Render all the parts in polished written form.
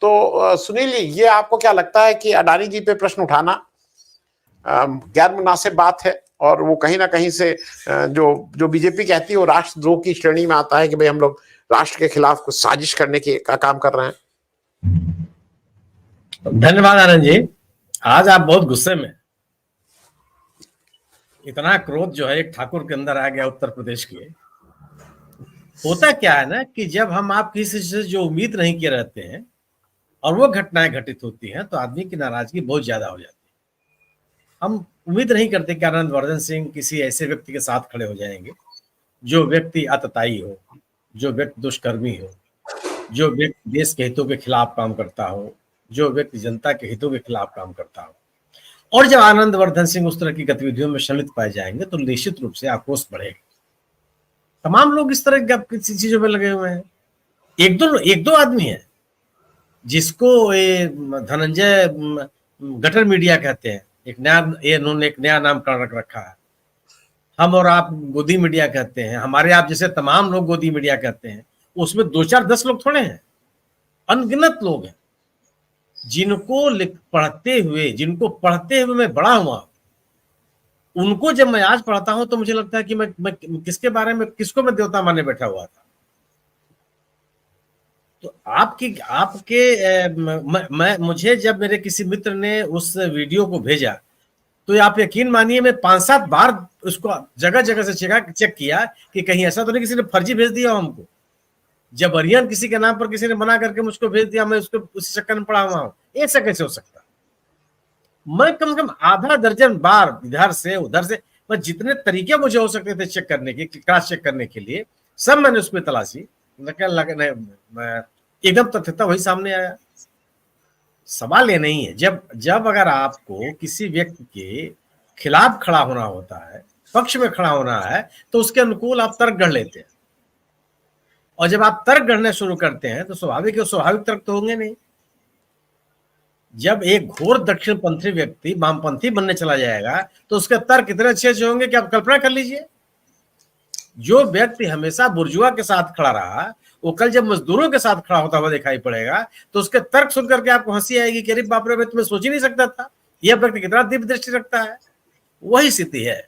तो सुनील, ये आपको क्या लगता है कि अडानी जी पे प्रश्न उठाना गैर मुनासिब बात है, और वो कहीं ना कहीं से जो जो बीजेपी कहती है वो राष्ट्रद्रोह की श्रेणी में आता है कि भाई हम लोग राष्ट्र के खिलाफ कुछ साजिश करने की का काम कर रहे हैं? धन्यवाद आनंद जी, आज आप बहुत गुस्से में। इतना क्रोध जो है एक ठाकुर के अंदर आ गया उत्तर प्रदेश के। होता क्या है ना कि जब हम आप किसी से जो उम्मीद नहीं किए रहते हैं और वो घटनाएं घटित होती हैं तो आदमी की नाराजगी बहुत ज्यादा हो जाती है। हम उम्मीद नहीं करते कि आनंदवर्धन सिंह किसी ऐसे व्यक्ति के साथ खड़े हो जाएंगे जो व्यक्ति आतताई हो, जो व्यक्ति दुष्कर्मी हो, जो व्यक्ति देश के हितों के खिलाफ काम करता हो, जो व्यक्ति जनता के हितों के खिलाफ काम करता हो। और जब आनंदवर्धन सिंह उस तरह की गतिविधियों में सम्मिलित पाए जाएंगे तो निश्चित रूप से आक्रोश बढ़ेगा। तमाम लोग इस तरह की चीजों में लगे हुए हैं। एक दो आदमी है जिसको ये धनंजय गटर मीडिया कहते हैं, इन्होंने एक नया नाम रख रखा है। हम और आप गोदी मीडिया कहते हैं, हमारे आप जैसे तमाम लोग गोदी मीडिया कहते हैं। उसमें 2-4-10 लोग थोड़े हैं, अनगिनत लोग हैं जिनको जिनको पढ़ते हुए मैं बड़ा हुआ। उनको जब मैं आज पढ़ता हूं तो मुझे लगता है कि मैं किसके बारे में, किसको मैं देवता मानने बैठा हुआ था। तो मुझे जब मेरे किसी मित्र ने उस वीडियो को भेजा तो आप यकीन मानिए मैं 5-7 बार उसको जगह जगह से चेक किया कि कहीं ऐसा तो नहीं किसी ने फर्जी भेज दिया हमको, जबरियन किसी के नाम पर किसी ने बना करके मुझको भेज दिया, मैं उसको उसी चक्कर में पड़ा हुआ हूं। ऐसा कैसे हो सकता? मैं कम से कम आधा दर्जन बार इधर से उधर से, मैं जितने तरीके मुझे हो सकते थे चेक करने के, क्रॉस चेक करने के लिए, सब मैंने उसमें तलाशी। एकदम तथ्यता वही सामने आया। सवाल ये नहीं है, जब अगर आपको किसी व्यक्ति के खिलाफ खड़ा होना होता है, पक्ष में खड़ा होना है, तो उसके अनुकूल आप तर्क गढ़ लेते हैं। और जब आप तर्क गढ़ने शुरू करते हैं तो स्वाभाविक तर्क तो होंगे नहीं। जब एक घोर दक्षिणपंथी व्यक्ति वामपंथी बनने चला जाएगा तो उसके तर्क इतने अच्छे अच्छे होंगे कि आप कल्पना कर लीजिए। जो व्यक्ति हमेशा बुर्जुआ के साथ खड़ा रहा, वो कल जब मजदूरों के साथ खड़ा होता हुआ दिखाई पड़ेगा तो उसके तर्क सुन करके आपको हंसी आएगी कि अरे बाप रे, मैं तुम्हें सोच ही नहीं सकता था, यह व्यक्ति कितना दिव्य दृष्टि रखता है। वही स्थिति है।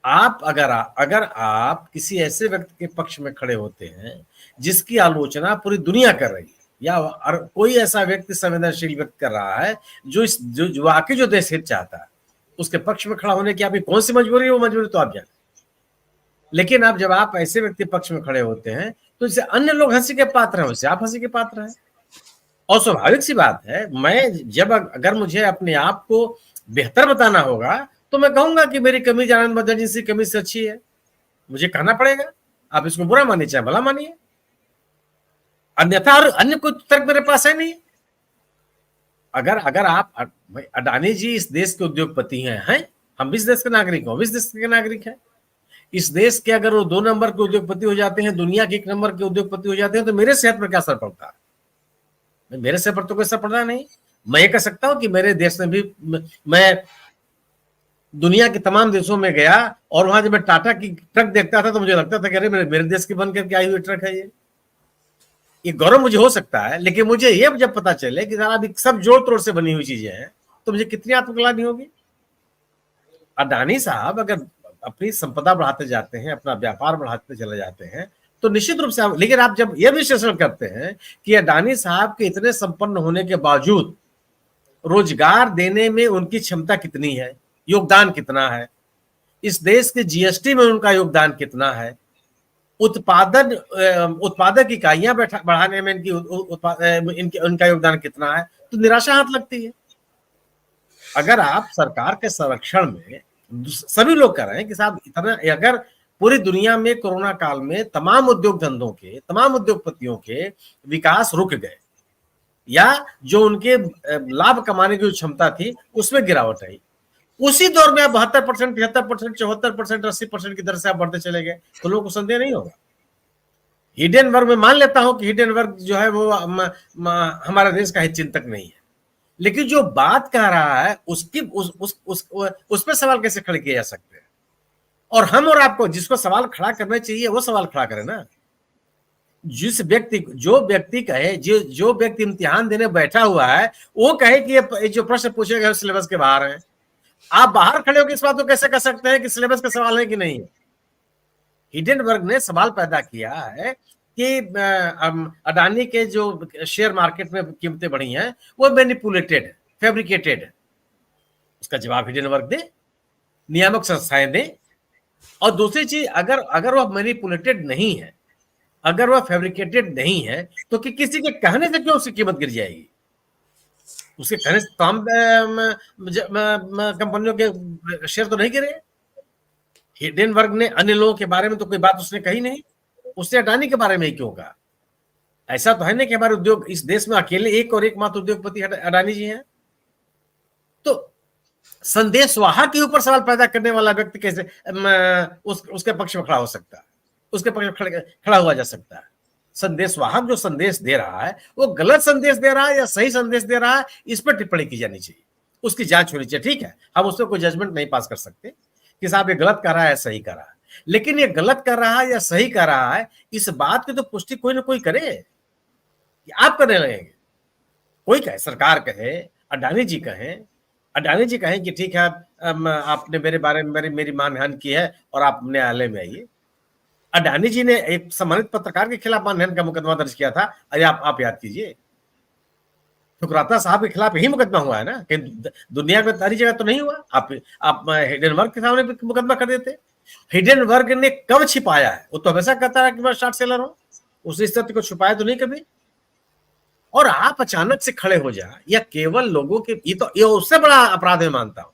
अगर आप किसी ऐसे व्यक्ति के पक्ष में खड़े होते हैं जिसकी आलोचना पूरी दुनिया कर रही है, या कोई ऐसा व्यक्ति संवेदनशील व्यक्त कर रहा है जो वाकई जो देश हित चाहता है, उसके पक्ष में खड़ा होने की आपकी कौन सी मजबूरी है? वो मजबूरी तो आप जाने। लेकिन अब जब आप ऐसे व्यक्ति पक्ष में खड़े होते हैं तो जैसे अन्य लोग हंसी के पात्र हैं, वैसे आप हंसी के पात्र हैं। और स्वाभाविक सी बात है, अगर मुझे अपने आप को बेहतर बताना होगा तो मैं कहूंगा कि मेरी कमीज आनंदवर्धन जी की कमीज से अच्छी है, मुझे कहना पड़ेगा। आप इसको बुरा मानिए चाहे भला मानिए, अन्यथा अन्य कोई तर्क मेरे पास है नहीं। अगर आप अडानी जी इस देश के उद्योगपति हैं, हम इस देश के नागरिक हैं, इस देश के नागरिक हैं। इस देश के अगर वो 2 नंबर के उद्योगपति हो जाते हैं, दुनिया के 1 नंबर के उद्योगपति हो जाते हैं, तो मेरे सेहत पर क्या असर पड़ता है? मेरे सेहत पर तो कोई असर पड़ रहा नहीं। मैं ये कह सकता हूं कि मेरे देश में भी, मैं दुनिया के तमाम देशों में गया और वहां जब मैं टाटा की ट्रक देखता था तो मुझे लगता था कि अरे मेरे देश की बन करके आई हुई ट्रक है ये गौरव मुझे हो सकता है। लेकिन मुझे ये जब पता चले कि अभी सब जोड़ तोड़ से बनी हुई चीजें हैं तो मुझे कितनी आत्मग्लानि होगी। अडानी साहब अगर अपनी संपदा बढ़ाते जाते हैं, अपना व्यापार बढ़ाते चले जाते हैं तो निश्चित रूप से लेकिन आप जब यह विश्लेषण करते हैं कि अडानी साहब के इतने संपन्न होने के बावजूद रोजगार देने में उनकी क्षमता कितनी है, योगदान कितना है, इस देश के जीएसटी में उनका योगदान कितना है, उत्पादक इकाइयां बढ़ाने में उनका योगदान कितना है, तो निराशा हाथ लगती है। अगर आप सरकार के संरक्षण में सभी लोग कह रहे हैं कि साहब इतना, अगर पूरी दुनिया में कोरोना काल में तमाम उद्योग धंधों के, तमाम उद्योगपतियों के विकास रुक गए या जो उनके लाभ कमाने की जो क्षमता थी उसमें गिरावट आई, उसी दौर में आप 72%, 73%, 74%, 80% की दर से आप बढ़ते चले गए तो लोगों को संदेह नहीं होगा। हिडन वर्ग में मान लेता हूं कि हिडन वर्ग जो है वो हमारा देश का हित चिंतक नहीं है, लेकिन जो बात कह रहा है उसकी उस पर सवाल कैसे खड़े किए जा सकते हैं? और हम और आपको जिसको सवाल खड़ा करना चाहिए वो सवाल खड़ा करे ना। जो व्यक्ति कहे, जो व्यक्ति इम्तिहान देने बैठा हुआ है, वो कहे कि ये जो प्रश्न पूछे गए सिलेबस के बाहर है। आप बाहर खड़े होकर इस बात को कैसे कह सकते हैं कि सिलेबस का सवाल है कि नहीं? हिडेनबर्ग ने सवाल पैदा किया है कि अडानी के जो शेयर मार्केट में कीमतें बढ़ी हैं वो मैनिपुलेटेड है, फैब्रिकेटेड है। उसका जवाब हिडेनबर्ग दे, नियामक संस्थाएं दें। और दूसरी चीज, अगर वह मैनिपुलेटेड नहीं है, अगर वह फैब्रिकेटेड नहीं है, तो कि किसी के कहने से क्यों उसकी कीमत गिर जाएगी? उसके कहने से तमाम कंपनियों के शेयर तो नहीं गिरे। हिडेनबर्ग ने अन्य लोगों के बारे में तो कोई बात उसने कही नहीं, उसने अडानी के बारे में ही क्यों कहा? ऐसा तो है नहीं कि हमारे उद्योग, इस देश में अकेले एक और एकमात्र उद्योगपति अडानी जी हैं। तो संदेशवाहक के ऊपर सवाल पैदा करने वाला व्यक्ति कैसे उसके पक्ष में खड़ा हो सकता है, उसके पक्ष में खड़ा हुआ जा सकता है? संदेशवाहक जो संदेश दे रहा है वो गलत संदेश दे रहा है या सही संदेश दे रहा है, इस पर टिप्पणी की जानी चाहिए, उसकी जांच होनी चाहिए। ठीक है, हम उस पर कोई जजमेंट नहीं पास कर सकते कि साहब ये गलत कर रहा है या सही कर रहा है, लेकिन ये गलत कर रहा है या सही कर रहा है, इस बात की तो पुष्टि कोई ना कोई करे। आप करने लगेंगे, कोई कहे, सरकार कहे, अडानी जी कहें कि ठीक है, आपने मेरे बारे में मेरी मानहानि की है और आप न्यायालय में आइए। अडानी जी ने एक सम्मानित पत्रकार के खिलाफ मानहानि का मुकदमा दर्ज किया था, अरे आप याद कीजिए, ठुकराता साहब के खिलाफ यही मुकदमा हुआ है ना, कि दुनिया में सारी जगह तो नहीं हुआ। आप हिडेनबर्ग के सामने मुकदमा कर देते। हिडेनबर्ग ने कब छिपाया है? वो तो हमेशा कहता है कि मैं शॉर्ट सेलर हूं, उसने इस तथ्य को छुपाया तो नहीं कभी। और आप अचानक से खड़े हो जाए, या केवल लोगों के, ये उससे बड़ा अपराध मैं मानता हूं।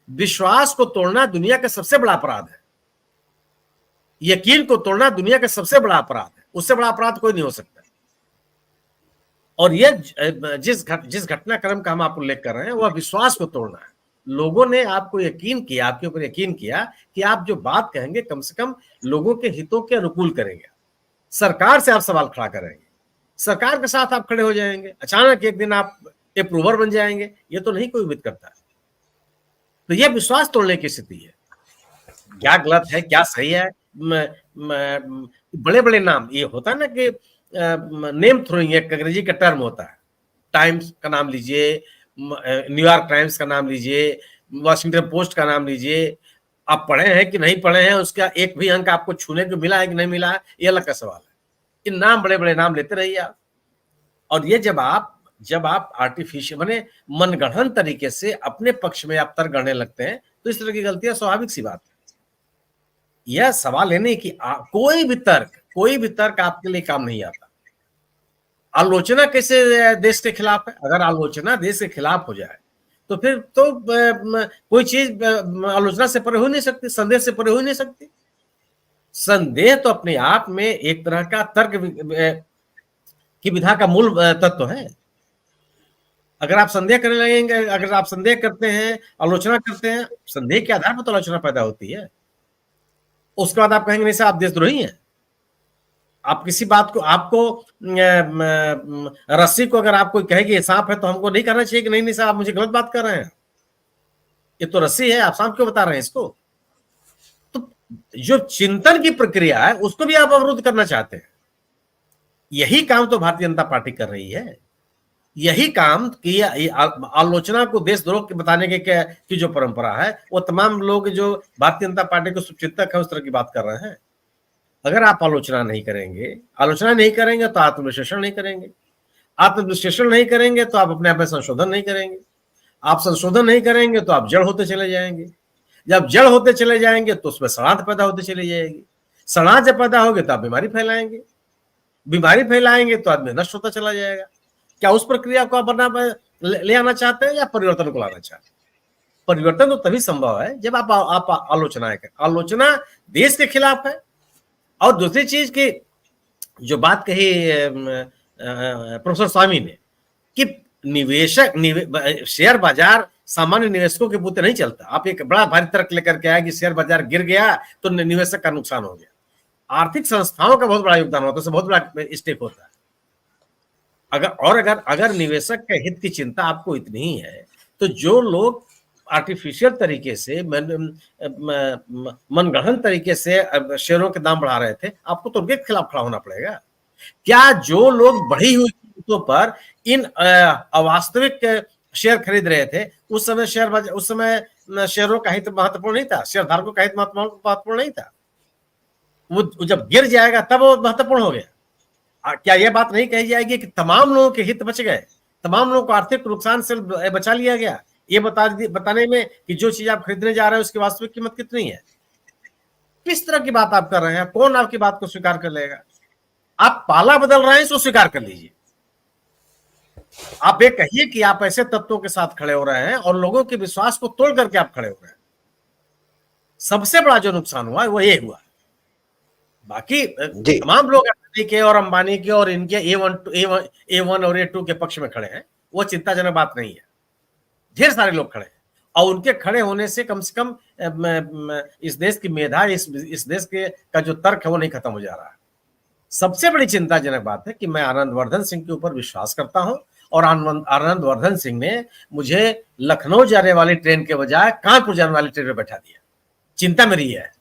विश्वास को तोड़ना दुनिया का सबसे बड़ा अपराध है, यकीन को तोड़ना दुनिया का सबसे बड़ा अपराध है, उससे बड़ा अपराध कोई नहीं हो सकता। और यह जिस घटनाक्रम का हम आप उल्लेख कर रहे हैं वह विश्वास को तोड़ना है। लोगों ने आपको यकीन किया, आपके ऊपर यकीन किया कि आप जो बात कहेंगे कम से कम लोगों के हितों के अनुकूल करेंगे, सरकार से आप सवाल खड़ा करेंगे, सरकार के साथ आप खड़े हो जाएंगे। अचानक एक दिन आप अप्रूवर बन जाएंगे, ये तो नहीं कोई उम्मीद करता है। तो यह विश्वास तोड़ने की स्थिति है। क्या गलत है, क्या सही है, बड़े बड़े नाम, ये होता है ना कि नेम थ्रोइंग एक अंग्रेजी का टर्म होता है। टाइम्स का नाम लीजिए, न्यूयॉर्क टाइम्स का नाम लीजिए, वॉशिंगटन पोस्ट का नाम लीजिए, आप पढ़े हैं कि नहीं पढ़े हैं, उसका एक भी अंक आपको छूने को मिला है कि नहीं मिला है, ये अलग का सवाल है। इन नाम, बड़े बड़े नाम लेते रहिए आप। और ये जब आप आर्टिफिशियल माने मनगढ़ंत तरीके से अपने पक्ष में आप तर्क गढ़ने लगते हैं, तो इस तरह की गलतियां स्वाभाविक सी बात है। यह सवाल है नहीं कि कोई भी तर्क आपके लिए काम नहीं आता। आलोचना कैसे देश के खिलाफ है? अगर आलोचना देश के खिलाफ हो जाए तो फिर तो कोई चीज आलोचना से परे हो नहीं सकती, संदेह से परे हो नहीं सकती। संदेह तो अपने आप में एक तरह का तर्क की विधा का मूल तत्व है। अगर आप संदेह करने लगेंगे, अगर आप संदेह करते हैं, आलोचना करते हैं, संदेह के आधार पर तो आलोचना पैदा होती है। उसके बाद आप कहेंगे नहीं साहब आप देशद्रोही हैं। आप किसी बात को, आपको रस्सी को अगर आपको कहेगी ये सांप है तो हमको नहीं करना चाहिए कि नहीं साहब आप मुझे गलत बात कर रहे हैं, ये तो रस्सी है, आप सांप क्यों बता रहे हैं इसको? तो जो चिंतन की प्रक्रिया है उसको भी आप अवरुद्ध करना चाहते हैं। यही काम तो भारतीय जनता पार्टी कर रही है। यही काम की आलोचना को देशद्रोह के बताने की जो परंपरा है, वो तमाम लोग जो भारतीय जनता पार्टी के शुभचिंतक है उस तरह की बात कर रहे हैं। अगर आप आलोचना नहीं करेंगे तो आत्मविश्लेषण नहीं करेंगे, आत्मविश्लेषण नहीं करेंगे तो आप अपने आप में संशोधन नहीं करेंगे, आप संशोधन नहीं करेंगे तो आप जड़ होते चले जाएंगे, जब जड़ होते चले जाएंगे तो उसमें सड़ांध पैदा होती चली जाएगी, सड़ांध जब पैदा होगी तो आप बीमारी फैलाएंगे, बीमारी फैलाएंगे तो आदमी नष्ट होता चला जाएगा। क्या उस प्रक्रिया को आप ले आना चाहते हैं या परिवर्तन को लाना चाहते हैं? परिवर्तन तो तभी संभव है जब आप आलोचनाएं करें। आलोचना देश के खिलाफ है। और दूसरी चीज की जो बात कही प्रोफेसर स्वामी ने कि शेयर बाजार सामान्य निवेशकों के बूते नहीं चलता। आप एक बड़ा भारी तर्क लेकर के आए कि शेयर बाजार गिर गया तो निवेशक का नुकसान हो गया। आर्थिक संस्थाओं का बहुत बड़ा योगदान होता है, उससे बहुत बड़ा स्टेक होता है। अगर निवेशक के हित की चिंता आपको इतनी ही है तो जो लोग आर्टिफिशियल तरीके से मनगढ़ंत तरीके से शेयरों के दाम बढ़ा रहे थे, आपको तो उनके खिलाफ खड़ा होना पड़ेगा। क्या जो लोग बढ़ी हुई कीमतों पर इन अवास्तविक शेयर खरीद रहे थे, उस समय शेयरों का हित महत्वपूर्ण नहीं था, शेयर धारकों का हित महत्वपूर्ण नहीं था? वो जब गिर जाएगा तब वो महत्वपूर्ण हो गया। क्या यह बात नहीं कही जाएगी कि तमाम लोगों के हित बच गए, तमाम लोगों को आर्थिक नुकसान से बचा लिया गया, ये बताने में कि जो चीज आप खरीदने जा रहे हैं उसकी वास्तविक कीमत कितनी है? किस तरह की बात आप कर रहे हैं? कौन आपकी बात को स्वीकार कर लेगा? आप पाला बदल रहे हैं, इसको स्वीकार कर लीजिए। आप ये कहिए कि आप ऐसे तत्वों के साथ खड़े हो रहे हैं और लोगों के विश्वास को तोड़ करके आप खड़े हो रहे हैं। सबसे बड़ा जो नुकसान हुआ है वो ये हुआ। बाकी तमाम लोग अडानी के और अंबानी के और इनके A1 और A2 के पक्ष में खड़े हैं, वो चिंताजनक बात नहीं है। ढेर सारे लोग खड़े हैं और उनके खड़े होने से कम इस देश की मेधा, इस देश के का जो तर्क है वो नहीं खत्म हो जा रहा है। सबसे बड़ी चिंताजनक बात है कि मैं आनंदवर्धन सिंह के ऊपर विश्वास करता हूं और आनंदवर्धन सिंह ने मुझे लखनऊ जाने वाली ट्रेन के बजाय कानपुर जाने वाली ट्रेन में बैठा दिया। चिंता मेरी है।